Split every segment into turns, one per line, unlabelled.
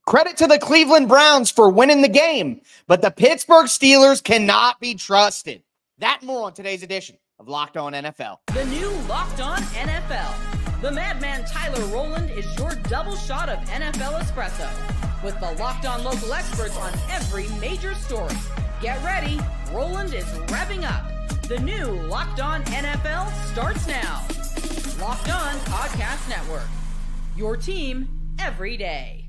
Credit to the Cleveland Browns for winning the game, but the Pittsburgh Steelers cannot be trusted. That and more on today's edition of Locked On NFL.
The new Locked On NFL. The madman Tyler Rowland is your double shot of NFL espresso with the Locked On local experts on every major story. Get ready. Rowland is revving up. The new Locked On NFL starts now. Locked On Podcast Network. Your team every day.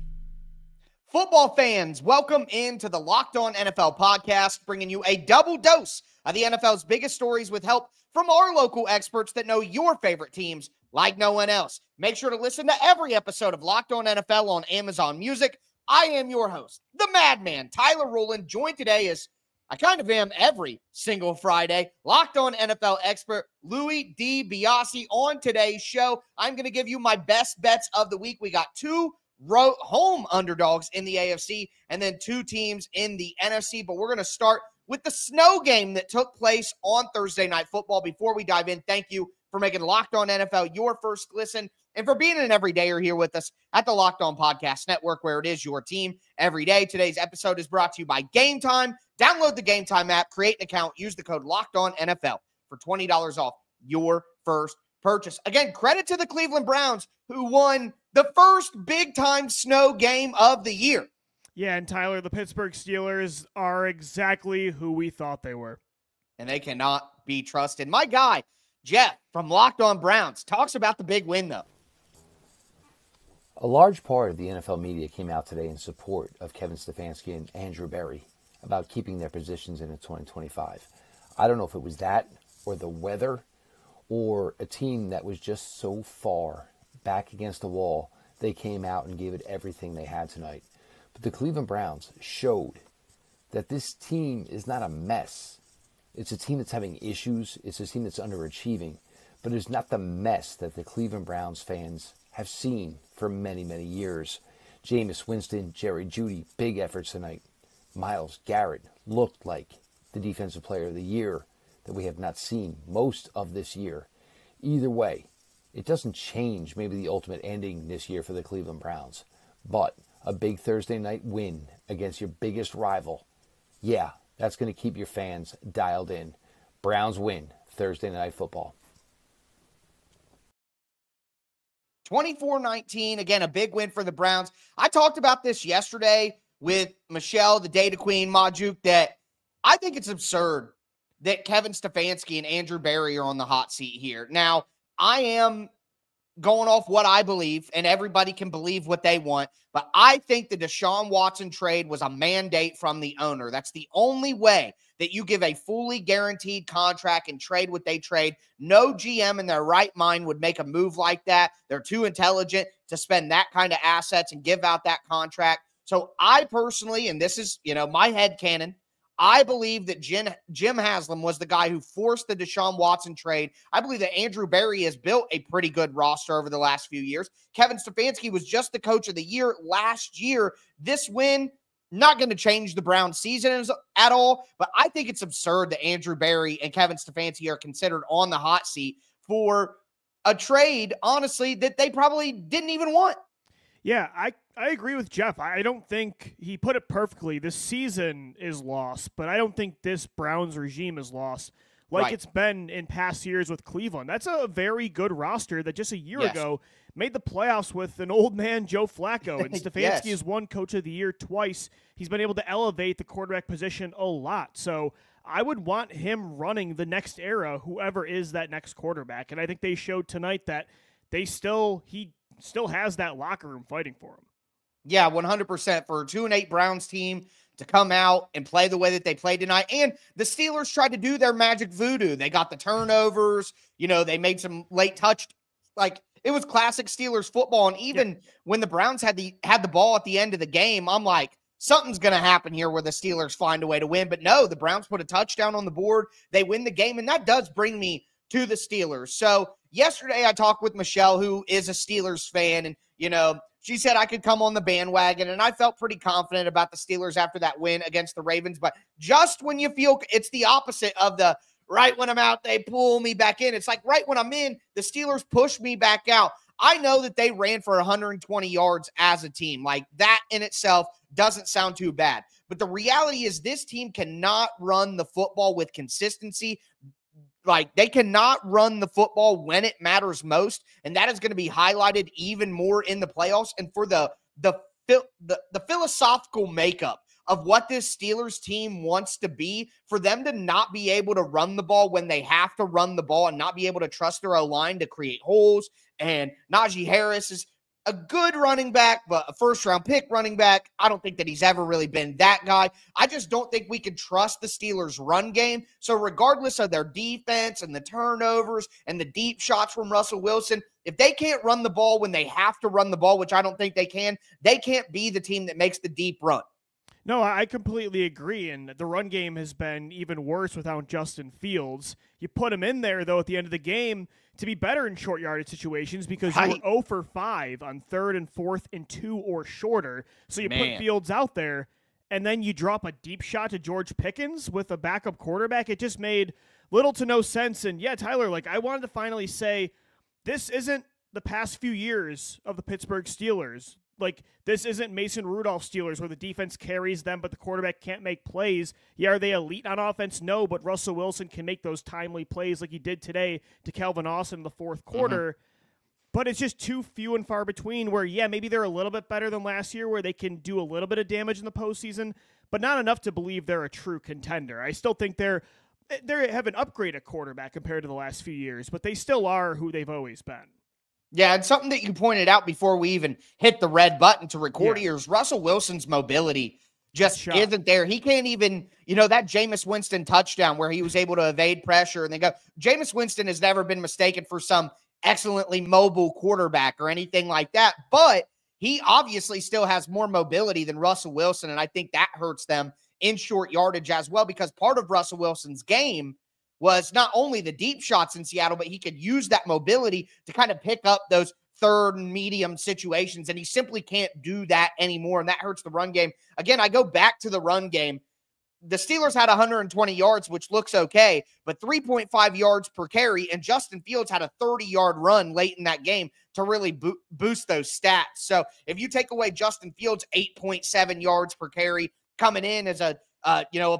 Football fans, welcome into the Locked On NFL podcast, bringing you a double dose of the NFL's biggest stories with help from our local experts that know your favorite teams like no one else. Make sure to listen to every episode of Locked On NFL on Amazon Music. I am your host, the madman, Tyler Rowland, joined today as I kind of am every single Friday, Locked On NFL expert Louis Zbiotics. On today's show, I'm going to give you my best bets of the week. We got two home underdogs in the AFC and then two teams in the NFC. But we're going to start with the snow game that took place on Thursday Night Football. Before we dive in, thank you for making Locked On NFL your first listen and for being an everydayer here with us at the Locked On Podcast Network, where it is your team every day. Today's episode is brought to you by Game Time. Download the Game Time app, create an account, use the code Locked On NFL for $20 off your first purchase. Again, credit to the Cleveland Browns, who won the first big-time snow game of the year.
Yeah, and Tyler, the Pittsburgh Steelers are exactly who we thought they were.
And they cannot be trusted. My guy, Jeff, from Locked On Browns, talks about the big win, though.
A large part of the NFL media came out today in support of Kevin Stefanski and Andrew Berry about keeping their positions in 2025. I don't know if it was that or the weather or a team that was just so far back against the wall, they came out and gave it everything they had tonight. But the Cleveland Browns showed that this team is not a mess. It's a team that's having issues. It's a team that's underachieving. But it's not the mess that the Cleveland Browns fans have seen for many, many years. Jameis Winston, Jerry Jeudy, big efforts tonight. Myles Garrett looked like the defensive player of the year that we have not seen most of this year. Either way, it doesn't change maybe the ultimate ending this year for the Cleveland Browns. But a big Thursday night win against your biggest rival, yeah, that's going to keep your fans dialed in. Browns win Thursday Night Football.
24-19, again, a big win for the Browns. I talked about this yesterday with Michelle, the Data Queen, Majuk, that I think it's absurd that Kevin Stefanski and Andrew Berry are on the hot seat here. Now, I am going off what I believe, and everybody can believe what they want, but I think the Deshaun Watson trade was a mandate from the owner. That's the only way that you give a fully guaranteed contract and trade what they trade. No GM in their right mind would make a move like that. They're too intelligent to spend that kind of assets and give out that contract. So I personally, and this is, my headcanon, I believe that Jim Haslam was the guy who forced the Deshaun Watson trade. I believe that Andrew Berry has built a pretty good roster over the last few years. Kevin Stefanski was just the coach of the year last year. This win, not going to change the Browns season at all, but I think it's absurd that Andrew Berry and Kevin Stefanski are considered on the hot seat for a trade, honestly, that they probably didn't even want.
Yeah, I agree with Jeff. I don't think he put it perfectly. This season is lost, but I don't think this Browns regime is lost like it's been in past years with Cleveland. That's a very good roster that just a year ago made the playoffs with an old man, Joe Flacco. And Stefanski has won Coach of the Year twice. He's been able to elevate the quarterback position a lot. So I would want him running the next era, whoever is that next quarterback. And I think they showed tonight that he still has that locker room fighting for him.
Yeah, 100% for a 2-8 Browns team to come out and play the way that they played tonight. And the Steelers tried to do their magic voodoo. They got the turnovers. They made some late touch. It was classic Steelers football. And even when the Browns had the ball at the end of the game, I'm like, something's going to happen here where the Steelers find a way to win. But no, the Browns put a touchdown on the board. They win the game. And that does bring me to the Steelers. So yesterday I talked with Michelle, who is a Steelers fan, and, she said I could come on the bandwagon, and I felt pretty confident about the Steelers after that win against the Ravens. But just when you feel it's the opposite of the right when I'm out, they pull me back in. It's like right when I'm in, the Steelers push me back out. I know that they ran for 120 yards as a team. Like, that in itself doesn't sound too bad. But the reality is this team cannot run the football with consistency. Like, they cannot run the football when it matters most, and that is going to be highlighted even more in the playoffs. And for the philosophical makeup of what this Steelers team wants to be, for them to not be able to run the ball when they have to run the ball and not be able to trust their O-line to create holes. And Najee Harris is a good running back, but a first-round pick running back. I don't think that he's ever really been that guy. I just don't think we can trust the Steelers' run game. So regardless of their defense and the turnovers and the deep shots from Russell Wilson, if they can't run the ball when they have to run the ball, which I don't think they can't be the team that makes the deep run.
No, I completely agree, and the run game has been even worse without Justin Fields. You put him in there, though, at the end of the game to be better in short yardage situations because you were 0 for 5 on 3rd and 4th and 2 or shorter. So you put Fields out there, and then you drop a deep shot to George Pickens with a backup quarterback. It just made little to no sense. And, yeah, Tyler, like, I wanted to finally say this isn't the past few years of the Pittsburgh Steelers. Like, this isn't Mason Rudolph Steelers where the defense carries them, but the quarterback can't make plays. Yeah, are they elite on offense? No, but Russell Wilson can make those timely plays like he did today to Calvin Austin in the fourth quarter. Mm-hmm. But it's just too few and far between where, yeah, maybe they're a little bit better than last year where they can do a little bit of damage in the postseason, but not enough to believe they're a true contender. I still think they have an upgrade at quarterback compared to the last few years, but they still are who they've always been.
Yeah, and something that you pointed out before we even hit the red button to record here is Russell Wilson's mobility just isn't there. He can't even, that Jameis Winston touchdown where he was able to evade pressure and then go. Jameis Winston has never been mistaken for some excellently mobile quarterback or anything like that, but he obviously still has more mobility than Russell Wilson, and I think that hurts them in short yardage as well because part of Russell Wilson's game was not only the deep shots in Seattle, but he could use that mobility to kind of pick up those third and medium situations, and he simply can't do that anymore, and that hurts the run game. Again, I go back to the run game. The Steelers had 120 yards, which looks okay, but 3.5 yards per carry, and Justin Fields had a 30-yard run late in that game to really boost those stats. So if you take away Justin Fields' 8.7 yards per carry coming in as a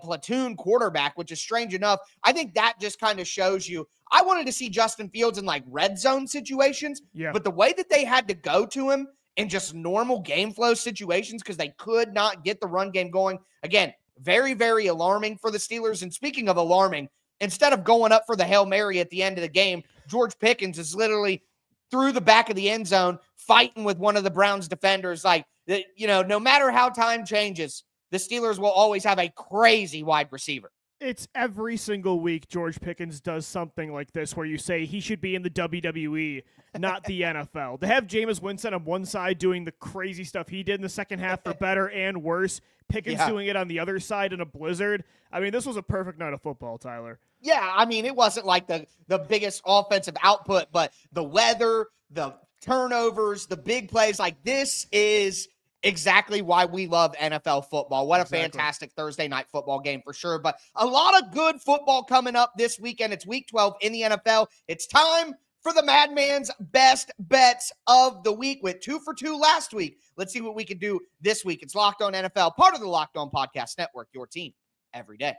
platoon quarterback, which is strange enough. I think that just kind of shows you. I wanted to see Justin Fields in like red zone situations, but the way that they had to go to him in just normal game flow situations because they could not get the run game going. Again, very, very alarming for the Steelers. And speaking of alarming, instead of going up for the Hail Mary at the end of the game, George Pickens is literally through the back of the end zone fighting with one of the Browns defenders. Like, no matter how time changes, the Steelers will always have a crazy wide receiver.
It's every single week George Pickens does something like this where you say he should be in the WWE, not the NFL. To have Jameis Winston on one side doing the crazy stuff he did in the second half for better and worse, Pickens doing it on the other side in a blizzard. I mean, this was a perfect night of football, Tyler.
Yeah, I mean, it wasn't like the biggest offensive output, but the weather, the turnovers, the big plays, like this is exactly why we love NFL football. What a fantastic Thursday night football game for sure. But a lot of good football coming up this weekend. It's week 12 in the NFL. It's time for the Madman's best bets of the week with 2 for 2 last week. Let's see what we can do this week. It's Locked On NFL, part of the Locked On Podcast Network, your team every day.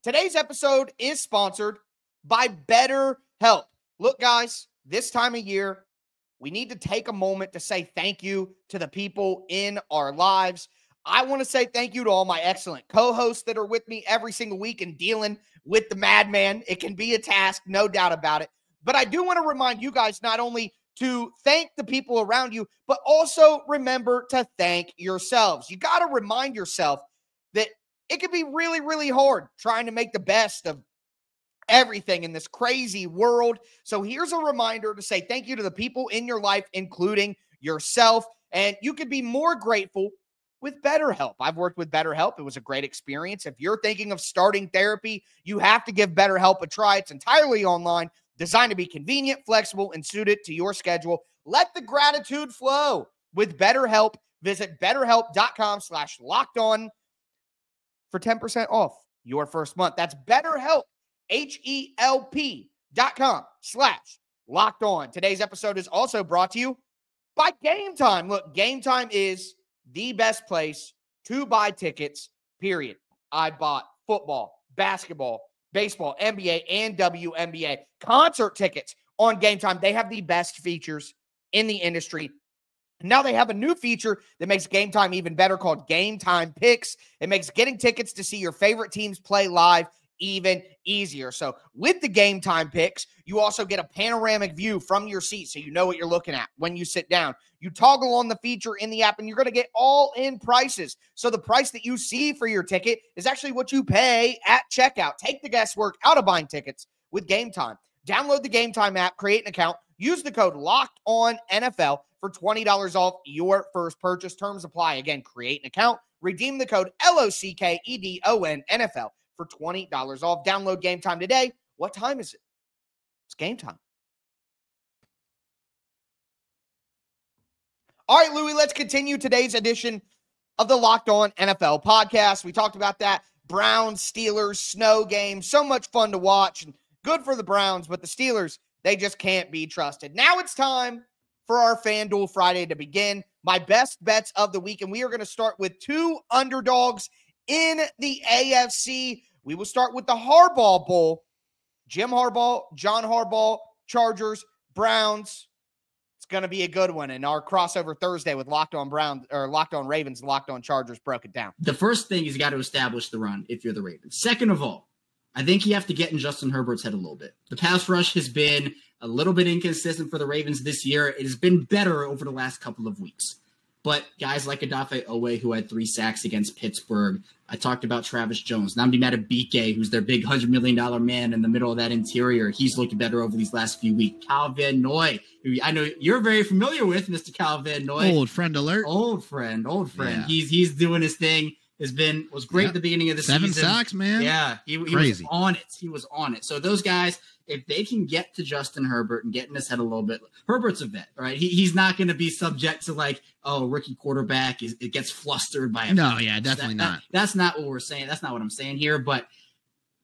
Today's episode is sponsored by BetterHelp. Look, guys, this time of year, we need to take a moment to say thank you to the people in our lives. I want to say thank you to all my excellent co-hosts that are with me every single week and dealing with the madman. It can be a task, no doubt about it. But I do want to remind you guys not only to thank the people around you, but also remember to thank yourselves. You got to remind yourself that it can be really, really hard trying to make the best of everything in this crazy world. So here's a reminder to say thank you to the people in your life, including yourself. And you could be more grateful with BetterHelp. I've worked with BetterHelp. It was a great experience. If you're thinking of starting therapy, you have to give BetterHelp a try. It's entirely online, designed to be convenient, flexible, and suited to your schedule. Let the gratitude flow with BetterHelp. Visit BetterHelp.com/lockedon for 10% off your first month. That's BetterHelp. HELP. game.com/locked-on. Today's episode is also brought to you by Game Time. Look, Game Time is the best place to buy tickets, period. I bought football, basketball, baseball, NBA, and WNBA concert tickets on Game Time. They have the best features in the industry. Now they have a new feature that makes Game Time even better called Game Time Picks. It makes getting tickets to see your favorite teams play live even easier. So with the Game Time Picks, you also get a panoramic view from your seat so you know what you're looking at when you sit down. You toggle on the feature in the app and you're going to get all-in prices. So the price that you see for your ticket is actually what you pay at checkout. Take the guesswork out of buying tickets with Game Time. Download the Game Time app, create an account, use the code LOCKEDONNFL for $20 off your first purchase. Terms apply. Again, create an account, redeem the code LOCKEDONNFL for $20 off. Download Game Time today. What time is it? It's game time. All right, Louie, let's continue today's edition of the Locked On NFL podcast. We talked about that Browns, Steelers, snow game. So much fun to watch and good for the Browns, but the Steelers, they just can't be trusted. Now it's time for our FanDuel Friday to begin. My best bets of the week, and we are going to start with two underdogs in the AFC. We will start with the Harbaugh Bowl. Jim Harbaugh, John Harbaugh, Chargers, Browns. It's going to be a good one. And our crossover Thursday with Locked On Browns or Locked On Ravens and Locked On Chargers broke it down.
The first thing is you got to establish the run if you're the Ravens. Second of all, I think you have to get in Justin Herbert's head a little bit. The pass rush has been a little bit inconsistent for the Ravens this year. It has been better over the last couple of weeks. But guys like Odafe Owe, who had 3 sacks against Pittsburgh. I talked about Travis Jones. Nnamdi Madubuike, who's their big $100 million man in the middle of that interior. He's looked better over these last few weeks. Kyle Van Noy, who I know you're very familiar with, Mr. Kyle Van Noy.
Old friend alert.
Old friend.
Yeah.
He's doing his thing. Was great at the beginning of the
7
season.
7 sacks, man.
Yeah, he was on it. He was on it. So those guys, if they can get to Justin Herbert and get in his head a little bit, Herbert's a vet, right? He's not going to be subject to rookie quarterback. It gets flustered by a
No, yeah, definitely not.
That's not what we're saying. That's not what I'm saying here. But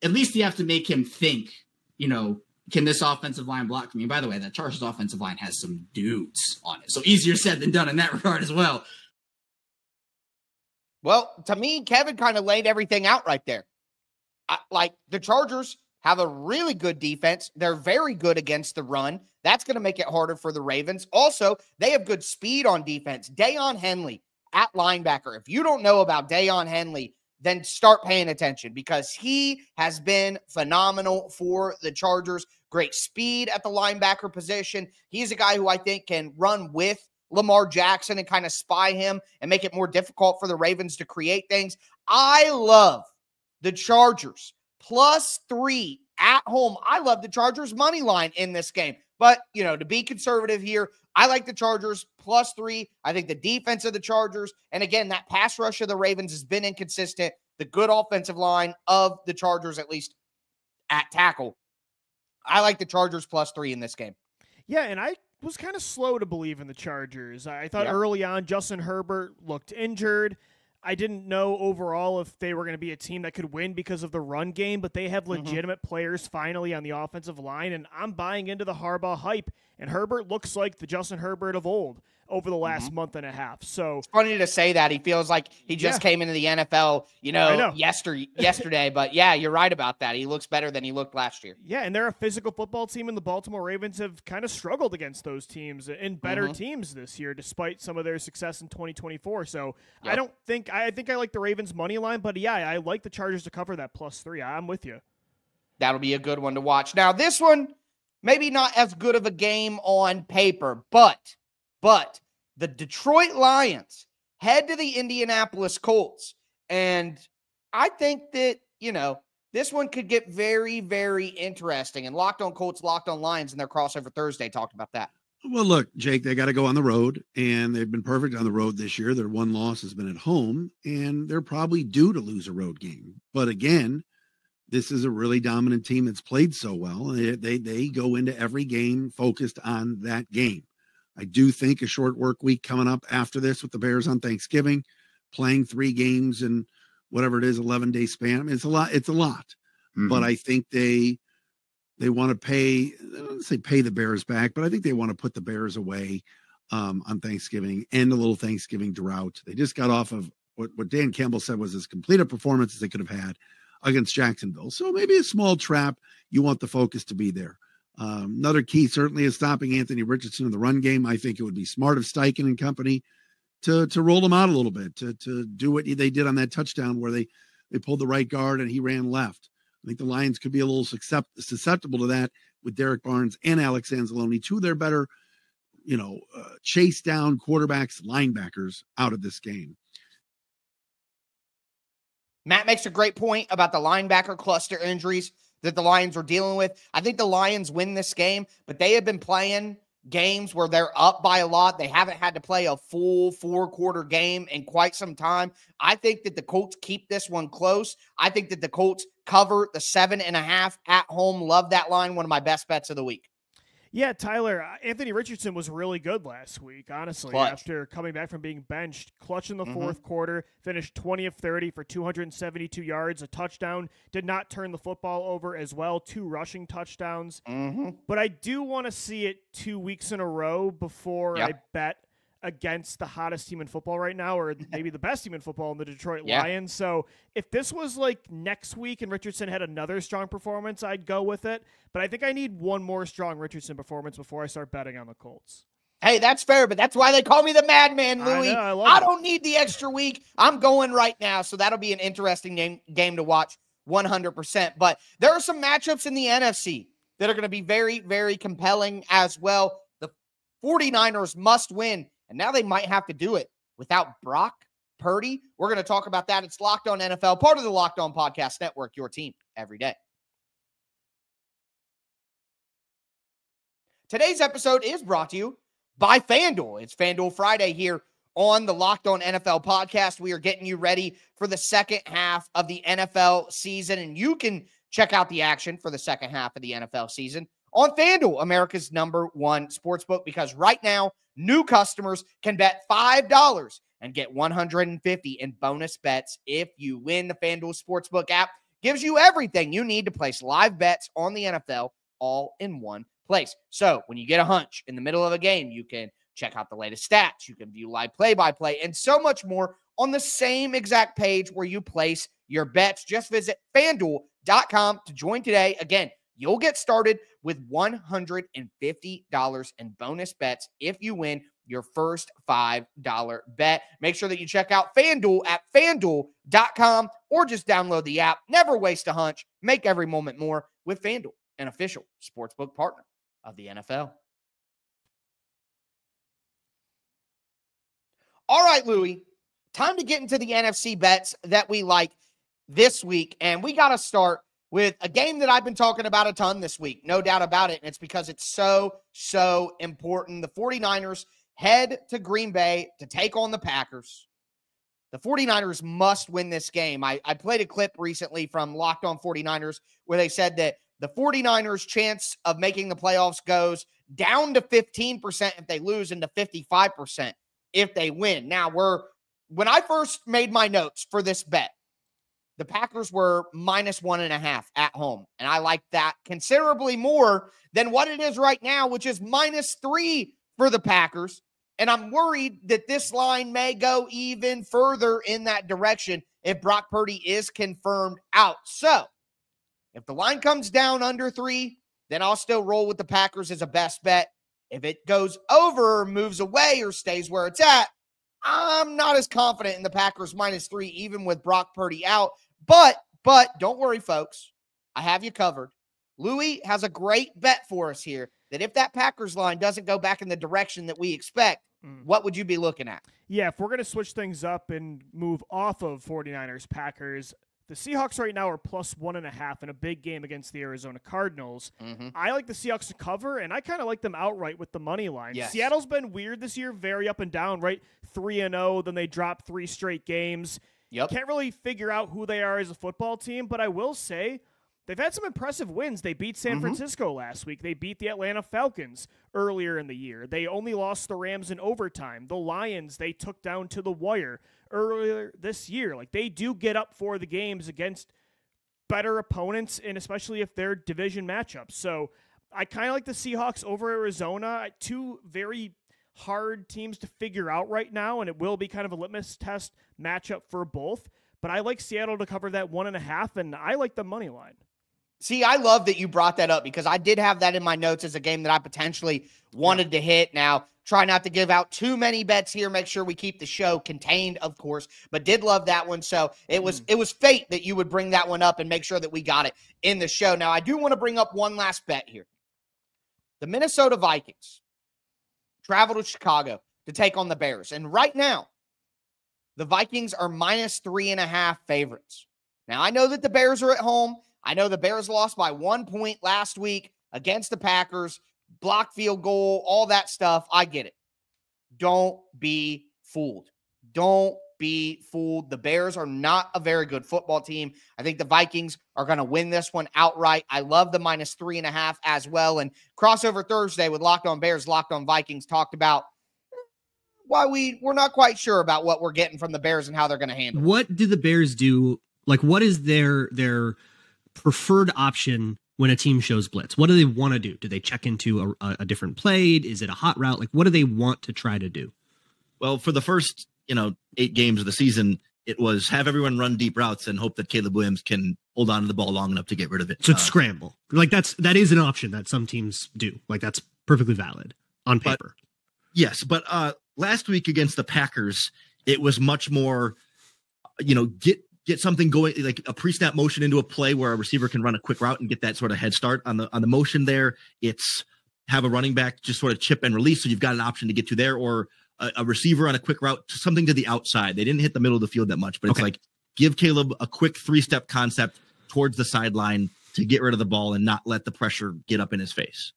at least you have to make him think, can this offensive line block for me? By the way, that Chargers offensive line has some dudes on it. So easier said than done in that regard as well.
Well, to me, Kevin kind of laid everything out right there. The Chargers have a really good defense. They're very good against the run. That's going to make it harder for the Ravens. Also, they have good speed on defense. Deion Henley at linebacker. If you don't know about Deion Henley, then start paying attention because he has been phenomenal for the Chargers. Great speed at the linebacker position. He's a guy who I think can run with Lamar Jackson and kind of spy him and make it more difficult for the Ravens to create things. I love the Chargers +3 at home. I love the Chargers money line in this game. But, to be conservative here, I like the Chargers +3. I think the defense of the Chargers, and again, that pass rush of the Ravens has been inconsistent. The good offensive line of the Chargers, at least at tackle. I like the Chargers +3 in this game.
Yeah, and I was kind of slow to believe in the Chargers. I thought early on Justin Herbert looked injured. I didn't know overall if they were going to be a team that could win because of the run game, but they have legitimate players finally on the offensive line, and I'm buying into the Harbaugh hype, and Herbert looks like the Justin Herbert of old over the last month and a half. So
it's funny to say that. He feels like he just came into the NFL, yesterday. But yeah, you're right about that. He looks better than he looked last year.
Yeah, and they're a physical football team, and the Baltimore Ravens have kind of struggled against those teams and better teams this year, despite some of their success in 2024. So I think I like the Ravens money line, but yeah, I like the Chargers to cover that +3. I'm with you.
That'll be a good one to watch. Now, this one, maybe not as good of a game on paper, but the Detroit Lions head to the Indianapolis Colts. And I think that, this one could get very, very interesting. And Locked On Colts, Locked On Lions in their crossover Thursday talked about that.
Well, look, Jake, they got to go on the road, and they've been perfect on the road this year. Their one loss has been at home, and they're probably due to lose a road game. But again, this is a really dominant team that's played so well. They go into every game focused on that game. I do think a short work week coming up after this with the Bears on Thanksgiving, playing 3 games in whatever it is, 11-day span. I mean, it's a lot. Mm-hmm. But I think they They want to pay, I don't say pay the Bears back, but I think they want to put the Bears away on Thanksgiving, end a little Thanksgiving drought. They just got off of what Dan Campbell said was as complete a performance as they could have had against Jacksonville. So maybe a small trap. You want the focus to be there. Another key certainly is stopping Anthony Richardson in the run game. I think it would be smart of Steichen and company to roll him out a little bit, to do what they did on that touchdown where they pulled the right guard and he ran left. I think the Lions could be a little susceptible to that with Derek Barnes and Alex Anzalone, two of their better, chase down quarterbacks, linebackers out of this game.
Matt makes a great point about the linebacker cluster injuries that the Lions are dealing with. I think the Lions win this game, but they have been playing games where they're up by a lot. They haven't had to play a full 4-quarter game in quite some time. I think that the Colts keep this one close. I think that the Colts cover the 7.5 at home. Love that line. One of my best bets of the week.
Yeah, Tyler, Anthony Richardson was really good last week, honestly,
Clutch.
After coming back from being benched. Clutch in the fourth quarter, finished 20 of 30 for 272 yards, a touchdown, did not turn the football over as well, 2 rushing touchdowns. But I do want to see it 2 weeks in a row before I bet against the hottest team in football right now, or maybe the best team in football in the Detroit Lions. So if this was like next week and Richardson had another strong performance, I'd go with it. But I think I need one more strong Richardson performance before I start betting on the Colts.
Hey, that's fair, but that's why they call me the Madman, Louie. I don't need the extra week. I'm going right now, so that'll be an interesting game to watch 100%. But there are some matchups in the NFC that are going to be very, very compelling as well. The 49ers must win, and now they might have to do it without Brock Purdy. We're going to talk about that. It's Locked On NFL, part of the Locked On Podcast Network, your team every day. Today's episode is brought to you by FanDuel. It's FanDuel Friday here on the Locked On NFL podcast. We are getting you ready for the second half of the NFL season, and you can check out the action for the second half of the NFL season on FanDuel, America's #1 sportsbook, because right now, new customers can bet $5 and get $150 in bonus bets if you win. The FanDuel Sportsbook app gives you everything you need to place live bets on the NFL all in one place. So when you get a hunch in the middle of a game, you can check out the latest stats. You can view live play-by-play and so much more on the same exact page where you place your bets. Just visit FanDuel.com to join today. Again, you'll get started with $150 in bonus bets if you win your first $5 bet. Make sure that you check out FanDuel at FanDuel.com or just download the app. Never waste a hunch. Make every moment more with FanDuel, an official sportsbook partner of the NFL. All right, Louie, time to get into the NFC bets that we like this week. And we got to start with a game that I've been talking about a ton this week. No doubt about it. And it's because it's so important. The 49ers head to Green Bay to take on the Packers. The 49ers must win this game. I played a clip recently from Locked On 49ers where they said that the 49ers' chance of making the playoffs goes down to 15% if they lose and to 55% if they win. Now, when I first made my notes for this bet, the Packers were -1.5 at home, and I like that considerably more than what it is right now, which is -3 for the Packers. And I'm worried that this line may go even further in that direction if Brock Purdy is confirmed out. So, if the line comes down under 3, then I'll still roll with the Packers as a best bet. If it goes over, moves away, or stays where it's at, I'm not as confident in the Packers -3, even with Brock Purdy out. But don't worry, folks. I have you covered. Louie has a great bet for us here that if that Packers line doesn't go back in the direction that we expect, what would you be looking at?
Yeah, if we're going to switch things up and move off of 49ers Packers, the Seahawks right now are +1.5 in a big game against the Arizona Cardinals. I like the Seahawks to cover, and I kind of like them outright with the money line.
Yes.
Seattle's been weird this year, very up and down, right? 3-0, then they dropped 3 straight games. Can't really figure out who they are as a football team, but I will say they've had some impressive wins. They beat San Francisco last week. They beat the Atlanta Falcons earlier in the year. They only lost the Rams in overtime. The Lions, they took down to the wire earlier this year. Like, they do get up for the games against better opponents, and especially if they're division matchups. So I kind of like the Seahawks over Arizona. Two very hard teams to figure out right now, and it will be kind of a litmus test matchup for both. But I like Seattle to cover that 1.5, and I like the money line.
See, I love that you brought that up because I did have that in my notes as a game that I potentially wanted to hit. Now, try not to give out too many bets here. Make sure we keep the show contained, of course, but did love that one. So it was fate that you would bring that one up and make sure that we got it in the show. Now, I do want to bring up one last bet here. The Minnesota Vikings travel to Chicago to take on the Bears. And right now, the Vikings are -3.5 favorites. Now, I know that the Bears are at home. I know the Bears lost by 1 point last week against the Packers, blocked field goal, all that stuff. I get it. Don't be fooled. Don't be fooled. The Bears are not a very good football team. I think the Vikings are going to win this one outright. I love the -3.5 as well. And Crossover Thursday with Locked On Bears, Locked On Vikings talked about why we're not quite sure about what we're getting from the Bears and how they're going to handle it.
What do the Bears do? Like, what is their preferred option when a team shows blitz? What do they want to do? Do they check into a different play? Is it a hot route? Like, what do they want to try to do?
Well, for the first, 8 games of the season, it was have everyone run deep routes and hope that Caleb Williams can hold on to the ball long enough to get rid of it.
So it's scramble. Like that is an option that some teams do. Like, that's perfectly valid on paper.
Yes. But last week against the Packers, it was much more, get something going, like a pre-snap motion into a play where a receiver can run a quick route and get that sort of head start on the motion there. It's have a running back just sort of chip and release. So you've got an option to get to there, or a receiver on a quick route to something to the outside. They didn't hit the middle of the field that much, but it's like give Caleb a quick 3-step concept towards the sideline to get rid of the ball and not let the pressure get up in his face.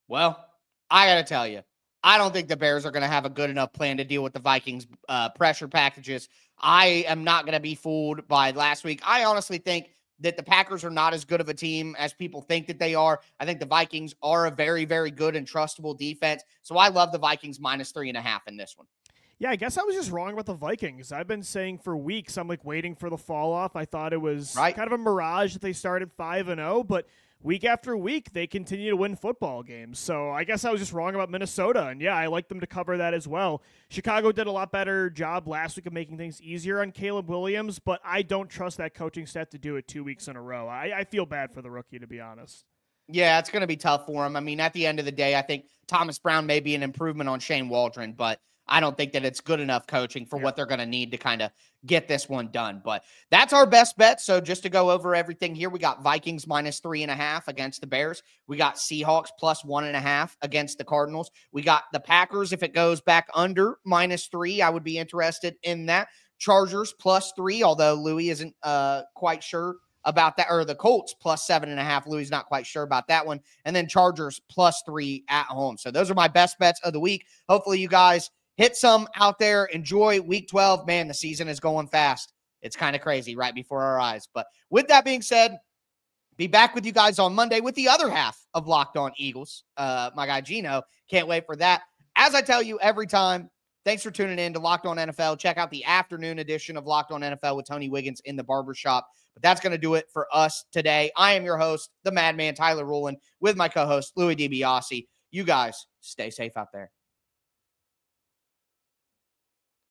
Well, I got to tell you, I don't think the Bears are going to have a good enough plan to deal with the Vikings pressure packages. I am not going to be fooled by last week. I honestly think that the Packers are not as good of a team as people think that they are. I think the Vikings are a very, very good and trustable defense. So I love the Vikings -3.5 in this one.
Yeah, I guess I was just wrong about the Vikings. I've been saying for weeks, I'm like waiting for the fall off. I thought it was kind of a mirage that they started 5-0, but week after week, they continue to win football games. So I guess I was just wrong about Minnesota. And yeah, I like them to cover that as well. Chicago did a lot better job last week of making things easier on Caleb Williams, but I don't trust that coaching staff to do it 2 weeks in a row. I feel bad for the rookie, to be honest.
Yeah, it's going to be tough for him. I mean, at the end of the day, I think Thomas Brown may be an improvement on Shane Waldron, but I don't think that it's good enough coaching for what they're going to need to kind of get this one done. But that's our best bet. So just to go over everything here, we got Vikings -3.5 against the Bears. We got Seahawks +1.5 against the Cardinals. We got the Packers. If it goes back under -3, I would be interested in that. Chargers +3, although Louis isn't quite sure about that, or the Colts +7.5. Louis not quite sure about that one. And then Chargers +3 at home. So those are my best bets of the week. Hopefully you guys hit some out there. Enjoy week 12. Man, the season is going fast. It's kind of crazy right before our eyes. But with that being said, be back with you guys on Monday with the other half of Locked On Eagles. My guy Gino. Can't wait for that. As I tell you every time, thanks for tuning in to Locked On NFL. Check out the afternoon edition of Locked On NFL with Tony Wiggins in the barbershop. But that's going to do it for us today. I am your host, the Madman Tyler Rowland, with my co-host, Louis DiBiase. You guys stay safe out there.